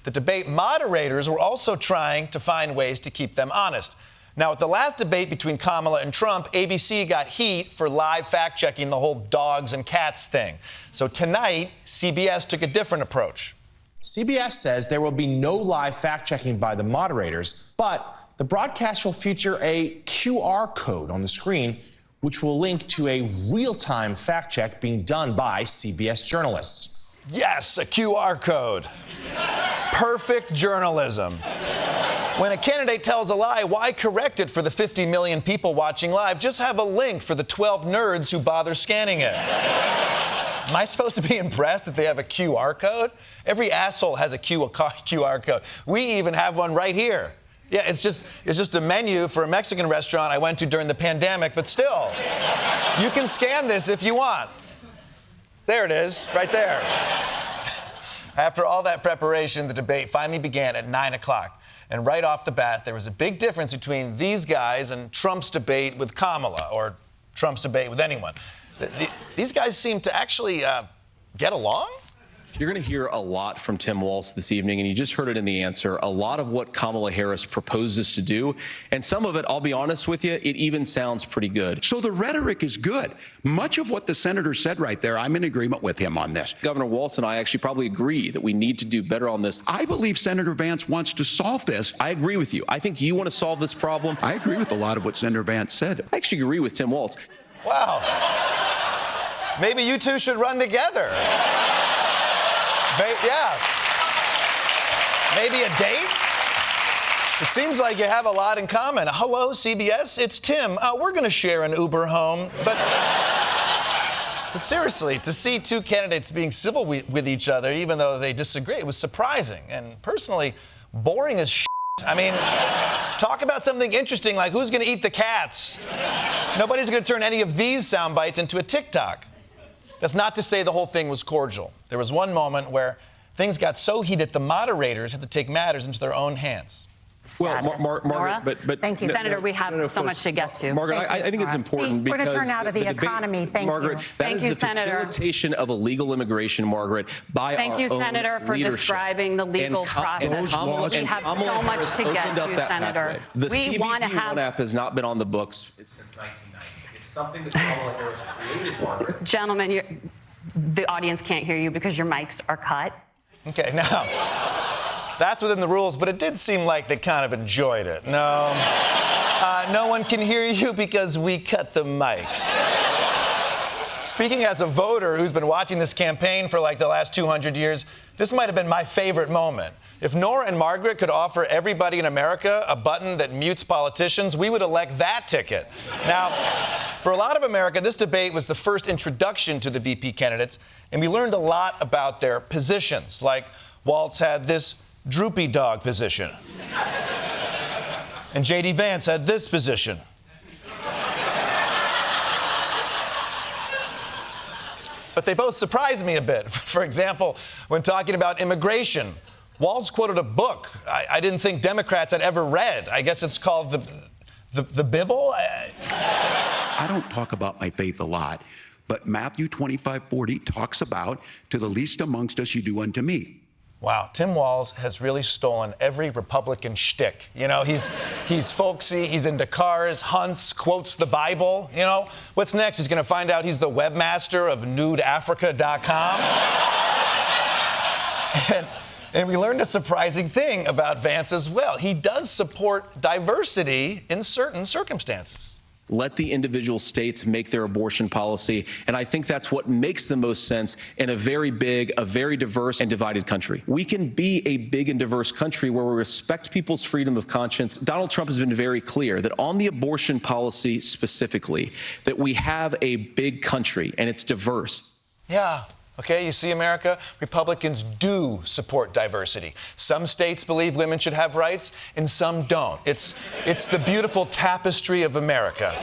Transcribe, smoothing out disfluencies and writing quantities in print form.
the debate moderators were also trying to find ways to keep them honest. Now, at the last debate between Kamala and Trump, ABC got heat for live fact-checking the whole dogs and cats thing. So tonight, CBS took a different approach. CBS says there will be no live fact-checking by the moderators, but the broadcast will feature a QR code on the screen, which will link to a real-time fact-check being done by CBS journalists. Yes, a QR code. Perfect journalism. When a candidate tells a lie, why correct it for the 50 million people watching live? Just have a link for the 12 nerds who bother scanning it. Am I supposed to be impressed that they have a QR code? Every asshole has a QR code. We even have one right here. Yeah, it's just a menu for a Mexican restaurant I went to during the pandemic, but still, you can scan this if you want. There it is, right there. After all that preparation, the debate finally began at 9 o'clock. And right off the bat, there was a big difference between these guys and Trump's debate with Kamala, or Trump's debate with anyone. These guys seem to actually get along. You're going to hear a lot from Tim Walz this evening, and you just heard it in the answer. A lot of what Kamala Harris proposes to do, and some of it, I'll be honest with you, it even sounds pretty good. So the rhetoric is good. Much of what the senator said right there, I'm in agreement with him on this. Governor Walz and I actually probably agree that we need to do better on this. I believe Senator Vance wants to solve this. I agree with you. I think you want to solve this problem. I agree with a lot of what Senator Vance said. I actually agree with Tim Walz. Wow. Maybe you two should run together. Yeah. Maybe a date? It seems like you have a lot in common. Hello, CBS, it's Tim. We're going to share an Uber home. But seriously, to see two candidates being civil with each other, even though they disagree, it was surprising and personally boring as shit. I mean, talk about something interesting like who's going to eat the cats. Nobody's going to turn any of these sound bites into a TikTok. That's not to say the whole thing was cordial. There was one moment where things got so heated the moderators had to take matters into their own hands. Well, Margaret, but thank you, Senator. We have so much to get to. Margaret, I think it's important because we're going to turn out of the economy. Thank Margaret, you. That is the facilitation of illegal immigration, Margaret, by our own leadership. Thank you, Senator, for describing the legal process. We have so much to get to, Senator. The CBP One app has not been on the books since 1990. It's something that Kamala Harris created, Margaret. Gentlemen, the audience can't hear you because your mics are cut. Okay, now, that's within the rules, but it did seem like they kind of enjoyed it. No, no one can hear you because we cut the mics. Speaking as a voter who's been watching this campaign for like the last 200 years, this might have been my favorite moment. If Nora and Margaret could offer everybody in America a button that mutes politicians, we would elect that ticket. Now, for a lot of America, this debate was the first introduction to the VP candidates, and we learned a lot about their positions. Like, Walz had this droopy dog position, and J.D. Vance had this position. But they both surprised me a bit. For example, when talking about immigration, Walz quoted a book I didn't think Democrats had ever read. I guess it's called the Bible? I don't talk about my faith a lot, but Matthew 25:40 talks about, to the least amongst us you do unto me. Wow, Tim Walz has really stolen every Republican shtick. You know, he's folksy, he's into cars, hunts, quotes the Bible. You know, what's next? He's going to find out he's the webmaster of nudeafrica.com. And we learned a surprising thing about Vance as well. He does support diversity in certain circumstances. Let the individual states make their abortion policy. And I think that's what makes the most sense in a very big, a very diverse and divided country. We can be a big and diverse country where we respect people's freedom of conscience. Donald Trump has been very clear that on the abortion policy specifically, that we have a big country and it's diverse. Yeah. Okay, you see, America, Republicans do support diversity. Some states believe women should have rights, and some don't. It's the beautiful tapestry of America.